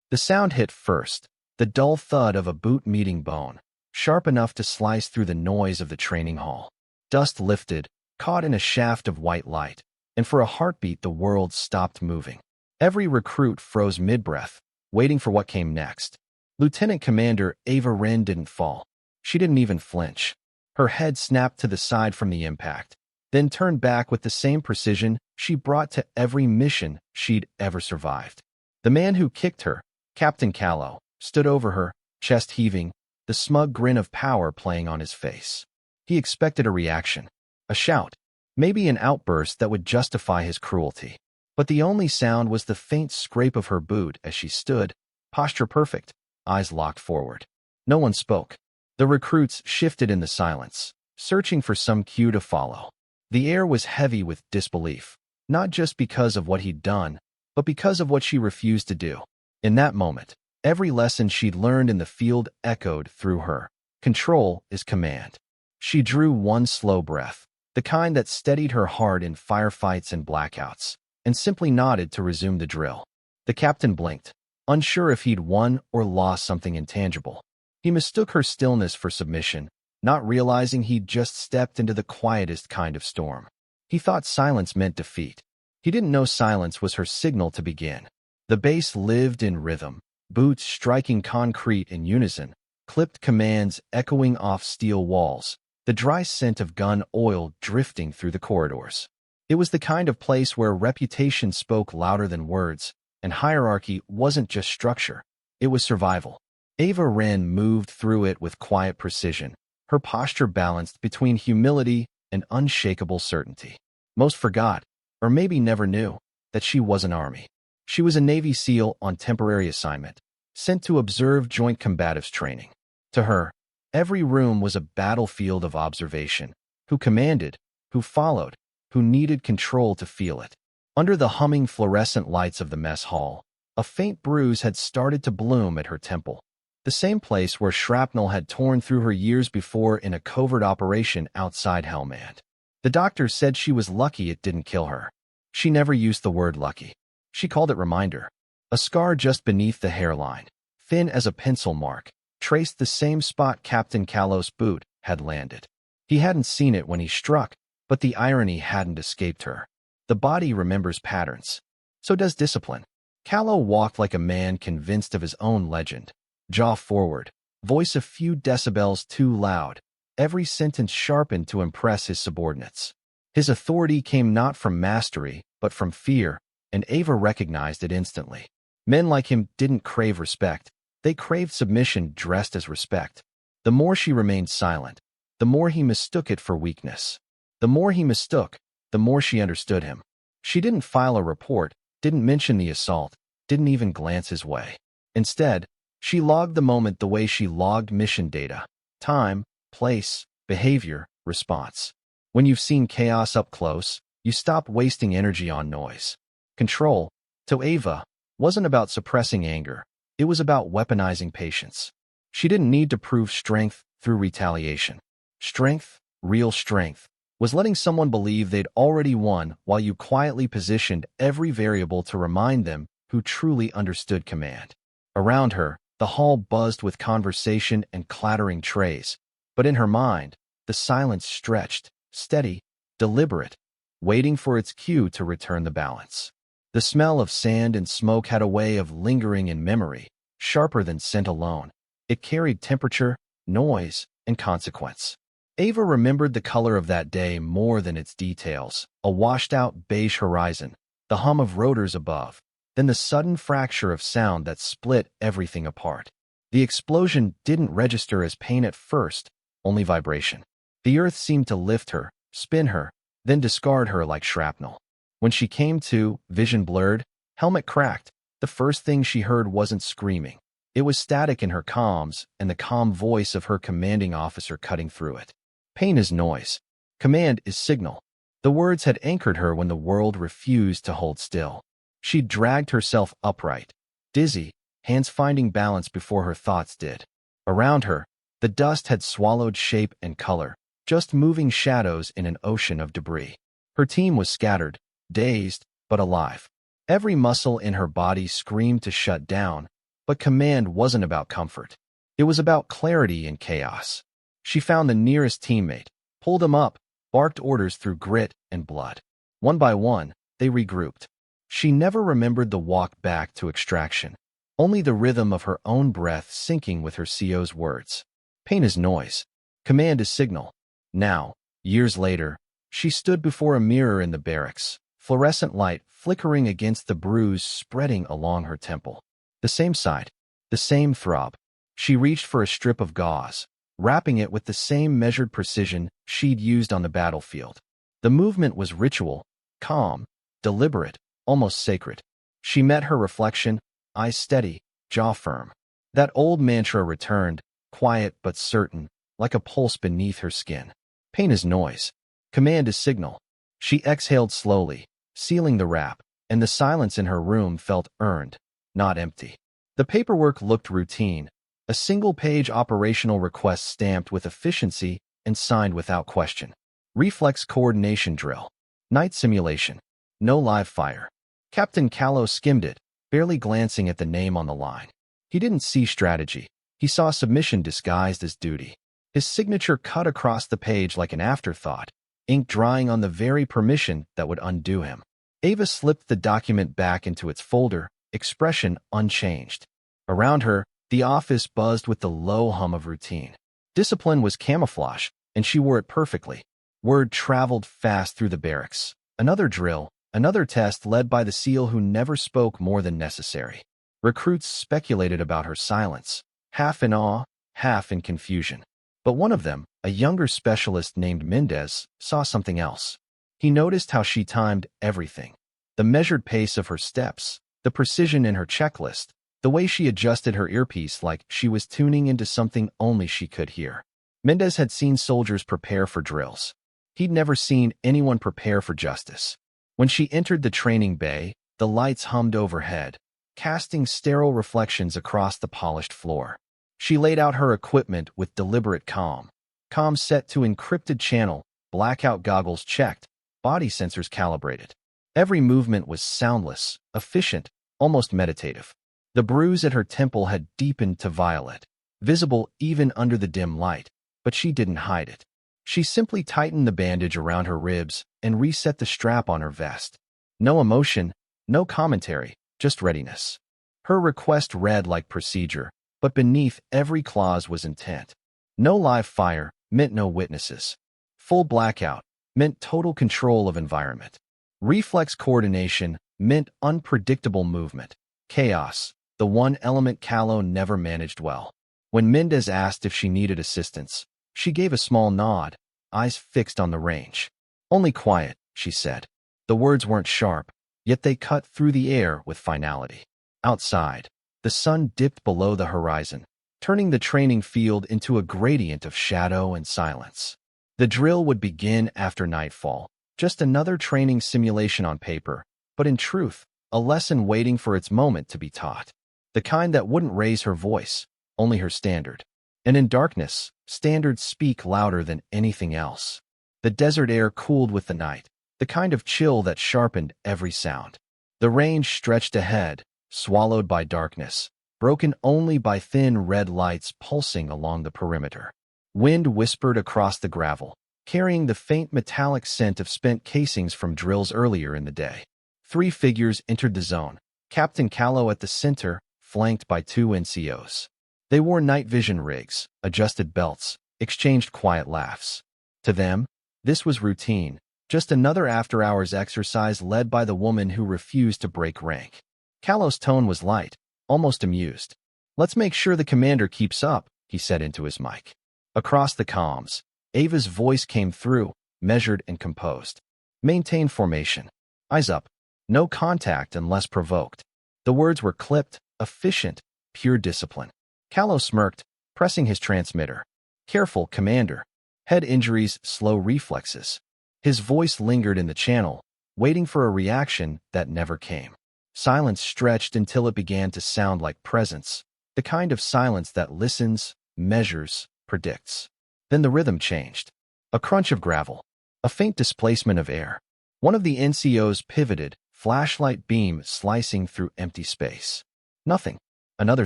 The sound hit first, the dull thud of a boot meeting bone, sharp enough to slice through the noise of the training hall. Dust lifted, caught in a shaft of white light, and for a heartbeat the world stopped moving. Every recruit froze mid-breath, waiting for what came next. Lieutenant Commander Ava Wren didn't fall. She didn't even flinch. Her head snapped to the side from the impact, then turned back with the same precision she brought to every mission she'd ever survived. The man who kicked her, Captain Callow, stood over her, chest heaving, the smug grin of power playing on his face. He expected a reaction, a shout, maybe an outburst that would justify his cruelty. But the only sound was the faint scrape of her boot as she stood, posture perfect, eyes locked forward. No one spoke. The recruits shifted in the silence, searching for some cue to follow. The air was heavy with disbelief, not just because of what he'd done, but because of what she refused to do. In that moment, every lesson she'd learned in the field echoed through her. Control is command. She drew one slow breath, the kind that steadied her heart in firefights and blackouts, and simply nodded to resume the drill. The captain blinked, unsure if he'd won or lost something intangible. He mistook her stillness for submission, not realizing he'd just stepped into the quietest kind of storm. He thought silence meant defeat. He didn't know silence was her signal to begin. The base lived in rhythm, boots striking concrete in unison, clipped commands echoing off steel walls, the dry scent of gun oil drifting through the corridors. It was the kind of place where reputation spoke louder than words, and hierarchy wasn't just structure, it was survival. Ava Wren moved through it with quiet precision, her posture balanced between humility and unshakable certainty. Most forgot, or maybe never knew, that she was an army. She was a Navy SEAL on temporary assignment, sent to observe joint combatives training. To her, every room was a battlefield of observation. Who commanded, who followed, who needed control to feel it. Under the humming fluorescent lights of the mess hall, a faint bruise had started to bloom at her temple. The same place where shrapnel had torn through her years before in a covert operation outside Helmand. The doctor said she was lucky it didn't kill her. She never used the word lucky. She called it reminder. A scar just beneath the hairline, thin as a pencil mark, traced the same spot Captain Callow's boot had landed. He hadn't seen it when he struck, but the irony hadn't escaped her. The body remembers patterns. So does discipline. Callow walked like a man convinced of his own legend. Jaw forward, voice a few decibels too loud, every sentence sharpened to impress his subordinates. His authority came not from mastery, but from fear, and Ava recognized it instantly. Men like him didn't crave respect. They craved submission dressed as respect. The more she remained silent, the more he mistook it for weakness. The more he mistook, the more she understood him. She didn't file a report, didn't mention the assault, didn't even glance his way. Instead, she logged the moment the way she logged mission data. Time, place, behavior, response. When you've seen chaos up close, you stop wasting energy on noise. Control, to Ava, wasn't about suppressing anger. It was about weaponizing patience. She didn't need to prove strength through retaliation. Strength, real strength, was letting someone believe they'd already won while you quietly positioned every variable to remind them who truly understood command. Around her, the hall buzzed with conversation and clattering trays, but in her mind, the silence stretched, steady, deliberate, waiting for its cue to return the balance. The smell of sand and smoke had a way of lingering in memory, sharper than scent alone. It carried temperature, noise, and consequence. Ava remembered the color of that day more than its details, a washed-out beige horizon, the hum of rotors above, then the sudden fracture of sound that split everything apart. The explosion didn't register as pain at first, only vibration. The earth seemed to lift her, spin her, then discard her like shrapnel. When she came to, vision blurred, helmet cracked, the first thing she heard wasn't screaming. It was static in her comms and the calm voice of her commanding officer cutting through it. Pain is noise. Command is signal. The words had anchored her when the world refused to hold still. She dragged herself upright, dizzy, hands finding balance before her thoughts did. Around her, the dust had swallowed shape and color, just moving shadows in an ocean of debris. Her team was scattered, dazed, but alive. Every muscle in her body screamed to shut down, But command wasn't about comfort. It was about clarity in chaos. She found the nearest teammate, pulled him up, barked orders through grit and blood. One by one, they regrouped. She never remembered the walk back to extraction, only the rhythm of her own breath syncing with her CO's words. Pain is noise. Command is signal. Now, years later, she stood before a mirror in the barracks, fluorescent light flickering against the bruise spreading along her temple. The same side, the same throb. She reached for a strip of gauze, wrapping it with the same measured precision she'd used on the battlefield. The movement was ritual, calm, deliberate, almost sacred. She met her reflection, eyes steady, jaw firm. That old mantra returned, quiet but certain, like a pulse beneath her skin. Pain is noise. Command is signal. She exhaled slowly, sealing the wrap, and the silence in her room felt earned, not empty. The paperwork looked routine, a single-page operational request stamped with efficiency and signed without question. Reflex coordination drill. Night simulation. No live fire. Captain Callow skimmed it, barely glancing at the name on the line. He didn't see strategy. He saw submission disguised as duty. His signature cut across the page like an afterthought, ink drying on the very permission that would undo him. Ava slipped the document back into its folder, expression unchanged. Around her, the office buzzed with the low hum of routine. Discipline was camouflage, and she wore it perfectly. Word traveled fast through the barracks. Another drill, another test led by the SEAL who never spoke more than necessary. Recruits speculated about her silence, half in awe, half in confusion. But one of them, a younger specialist named Mendez, saw something else. He noticed how she timed everything. The measured pace of her steps, the precision in her checklist, the way she adjusted her earpiece like she was tuning into something only she could hear. Mendez had seen soldiers prepare for drills. He'd never seen anyone prepare for justice. When she entered the training bay, the lights hummed overhead, casting sterile reflections across the polished floor. She laid out her equipment with deliberate calm. Comms set to encrypted channel, blackout goggles checked, body sensors calibrated. Every movement was soundless, efficient, almost meditative. The bruise at her temple had deepened to violet, visible even under the dim light, but she didn't hide it. She simply tightened the bandage around her ribs and reset the strap on her vest. No emotion, no commentary, just readiness. Her request read like procedure, but beneath every clause was intent. No live fire meant no witnesses. Full blackout meant total control of environment. Reflex coordination meant unpredictable movement. Chaos, the one element Callow never managed well. When Mendez asked if she needed assistance, she gave a small nod, eyes fixed on the range. Only quiet, she said. The words weren't sharp, yet they cut through the air with finality. Outside, the sun dipped below the horizon, turning the training field into a gradient of shadow and silence. The drill would begin after nightfall, just another training simulation on paper, but in truth, a lesson waiting for its moment to be taught. The kind that wouldn't raise her voice, only her standard. And in darkness, standards speak louder than anything else. The desert air cooled with the night, the kind of chill that sharpened every sound. The range stretched ahead, swallowed by darkness, broken only by thin red lights pulsing along the perimeter. Wind whispered across the gravel, carrying the faint metallic scent of spent casings from drills earlier in the day. 3 figures entered the zone, Captain Callow at the center, flanked by 2 NCOs. They wore night vision rigs, adjusted belts, exchanged quiet laughs. To them, this was routine, just another after-hours exercise led by the woman who refused to break rank. Callow's tone was light, almost amused. "Let's make sure the commander keeps up," he said into his mic. Across the comms, Ava's voice came through, measured and composed. "Maintain formation. Eyes up. No contact unless provoked." The words were clipped, efficient, pure discipline. Callow smirked, pressing his transmitter. "Careful, Commander. Head injuries, slow reflexes." His voice lingered in the channel, waiting for a reaction that never came. Silence stretched until it began to sound like presence, the kind of silence that listens, measures, predicts. Then the rhythm changed. A crunch of gravel. A faint displacement of air. One of the NCOs pivoted, flashlight beam slicing through empty space. Nothing. Another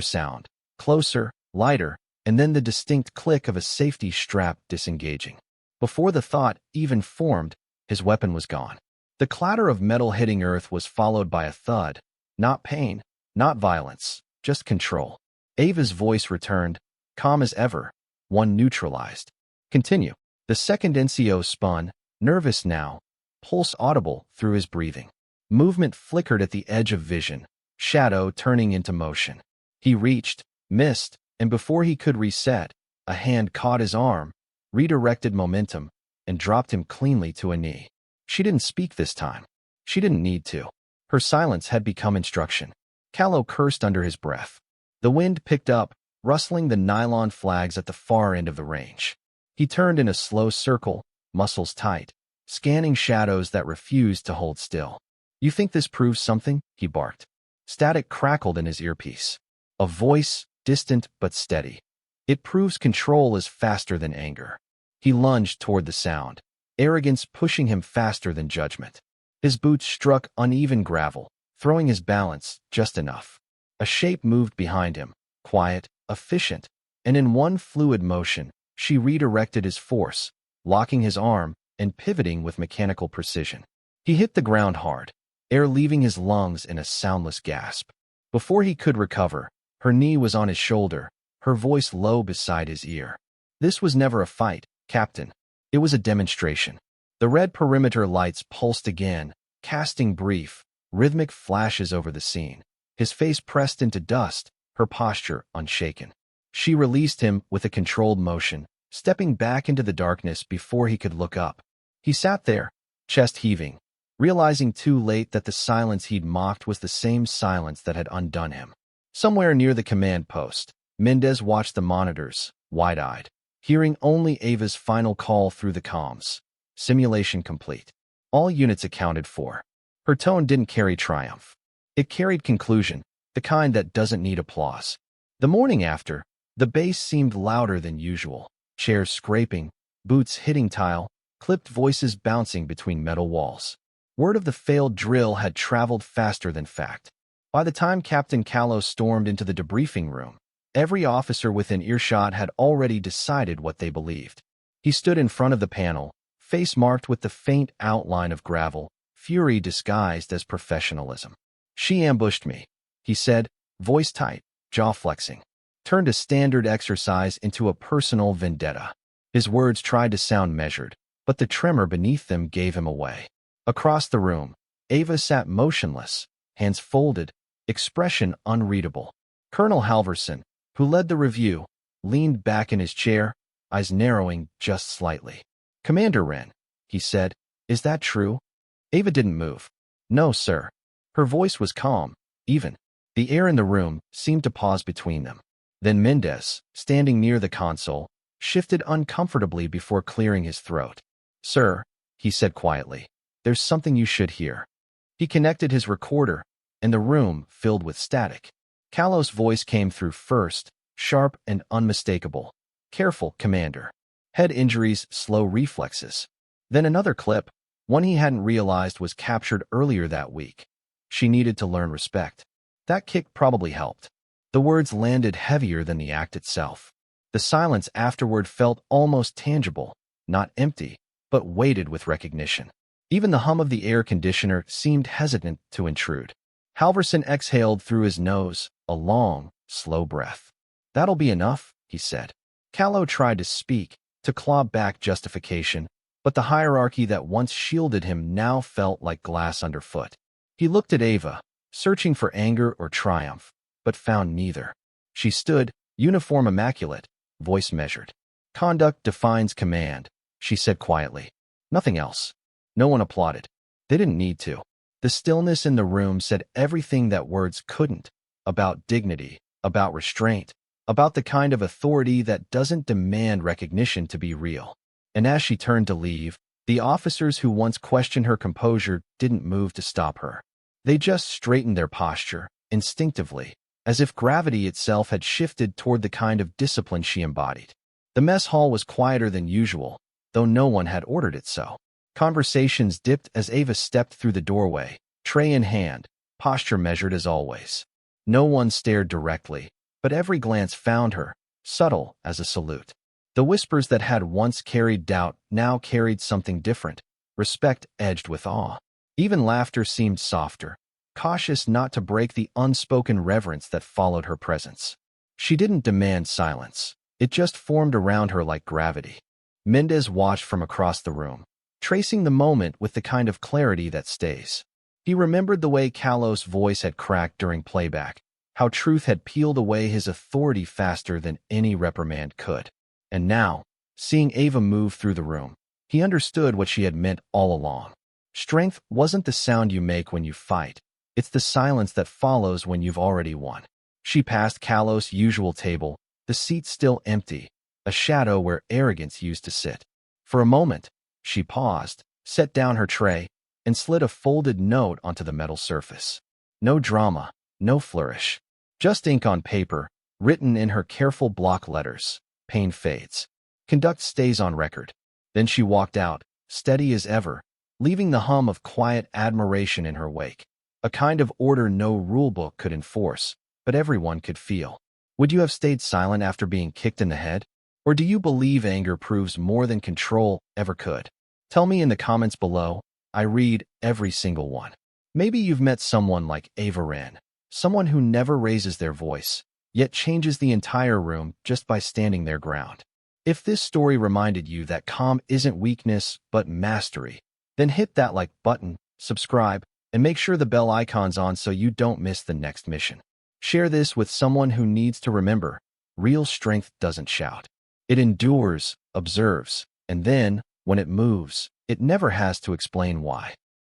sound, closer, lighter, and then the distinct click of a safety strap disengaging. Before the thought even formed, his weapon was gone. The clatter of metal hitting earth was followed by a thud. Not pain, not violence, just control. Ava's voice returned, calm as ever, one neutralized. Continue. The second NCO spun, nervous now, pulse audible through his breathing. Movement flickered at the edge of vision, shadow turning into motion. He reached, missed, and before he could reset, a hand caught his arm, redirected momentum, and dropped him cleanly to a knee. She didn't speak this time. She didn't need to. Her silence had become instruction. Callow cursed under his breath. The wind picked up, rustling the nylon flags at the far end of the range. He turned in a slow circle, muscles tight, scanning shadows that refused to hold still. "You think this proves something?" he barked. Static crackled in his earpiece. A voice, distant but steady. "It proves control is faster than anger." He lunged toward the sound, arrogance pushing him faster than judgment. His boots struck uneven gravel, throwing his balance just enough. A shape moved behind him, quiet, efficient, and in one fluid motion, she redirected his force, locking his arm and pivoting with mechanical precision. He hit the ground hard, air leaving his lungs in a soundless gasp. Before he could recover, her knee was on his shoulder, her voice low beside his ear. "This was never a fight, Captain. It was a demonstration." The red perimeter lights pulsed again, casting brief, rhythmic flashes over the scene. His face pressed into dust, her posture unshaken. She released him with a controlled motion, stepping back into the darkness before he could look up. He sat there, chest heaving, realizing too late that the silence he'd mocked was the same silence that had undone him. Somewhere near the command post, Mendez watched the monitors, wide-eyed, hearing only Ava's final call through the comms. Simulation complete. All units accounted for. Her tone didn't carry triumph. It carried conclusion, the kind that doesn't need applause. The morning after, the bass seemed louder than usual. Chairs scraping, boots hitting tile, clipped voices bouncing between metal walls. Word of the failed drill had traveled faster than fact. By the time Captain Callow stormed into the debriefing room, every officer within earshot had already decided what they believed. He stood in front of the panel, face marked with the faint outline of gravel, fury disguised as professionalism. "She ambushed me," he said, voice tight, jaw flexing. Turned a standard exercise into a personal vendetta. His words tried to sound measured, but the tremor beneath them gave him away. Across the room, Ava sat motionless, hands folded, expression unreadable. Colonel Halverson, who led the review, leaned back in his chair, eyes narrowing just slightly. "Commander Wren," he said, "is that true?" Ava didn't move. "No, sir." Her voice was calm, even. The air in the room seemed to pause between them. Then Mendez, standing near the console, shifted uncomfortably before clearing his throat. "Sir," he said quietly, "there's something you should hear." He connected his recorder, and the room filled with static. Callow's voice came through first, sharp and unmistakable. "Careful, Commander. Head injuries, slow reflexes." Then another clip, one he hadn't realized was captured earlier that week. "She needed to learn respect." That kick probably helped. The words landed heavier than the act itself. The silence afterward felt almost tangible, not empty, but weighted with recognition. Even the hum of the air conditioner seemed hesitant to intrude. Halverson exhaled through his nose, a long, slow breath. "That'll be enough," he said. Callow tried to speak, to claw back justification, but the hierarchy that once shielded him now felt like glass underfoot. He looked at Ava, searching for anger or triumph, but found neither. She stood, uniform immaculate, voice measured. "Conduct defines command," she said quietly. Nothing else. No one applauded. They didn't need to. The stillness in the room said everything that words couldn't, about dignity, about restraint, about the kind of authority that doesn't demand recognition to be real. And as she turned to leave, the officers who once questioned her composure didn't move to stop her. They just straightened their posture, instinctively, as if gravity itself had shifted toward the kind of discipline she embodied. The mess hall was quieter than usual, though no one had ordered it so. Conversations dipped as Ava stepped through the doorway, tray in hand, posture measured as always. No one stared directly, but every glance found her, subtle as a salute. The whispers that had once carried doubt now carried something different, respect edged with awe. Even laughter seemed softer, cautious not to break the unspoken reverence that followed her presence. She didn't demand silence. It just formed around her like gravity. Mendez watched from across the room, tracing the moment with the kind of clarity that stays. He remembered the way Kalos' voice had cracked during playback, how truth had peeled away his authority faster than any reprimand could. And now, seeing Ava move through the room, he understood what she had meant all along. Strength wasn't the sound you make when you fight. It's the silence that follows when you've already won. She passed Kalos' usual table, the seat still empty, a shadow where arrogance used to sit. For a moment, she paused, set down her tray, and slid a folded note onto the metal surface. No drama, no flourish. Just ink on paper, written in her careful block letters. Pain fades. Conduct stays on record. Then she walked out, steady as ever, leaving the hum of quiet admiration in her wake. A kind of order no rulebook could enforce, but everyone could feel. Would you have stayed silent after being kicked in the head? Or do you believe anger proves more than control ever could? Tell me in the comments below. I read every single one. Maybe you've met someone like Ava Ren, someone who never raises their voice, yet changes the entire room just by standing their ground. If this story reminded you that calm isn't weakness but mastery, then hit that like button, subscribe, and make sure the bell icon's on so you don't miss the next mission. Share this with someone who needs to remember, real strength doesn't shout. It endures, observes, and then, when it moves, it never has to explain why.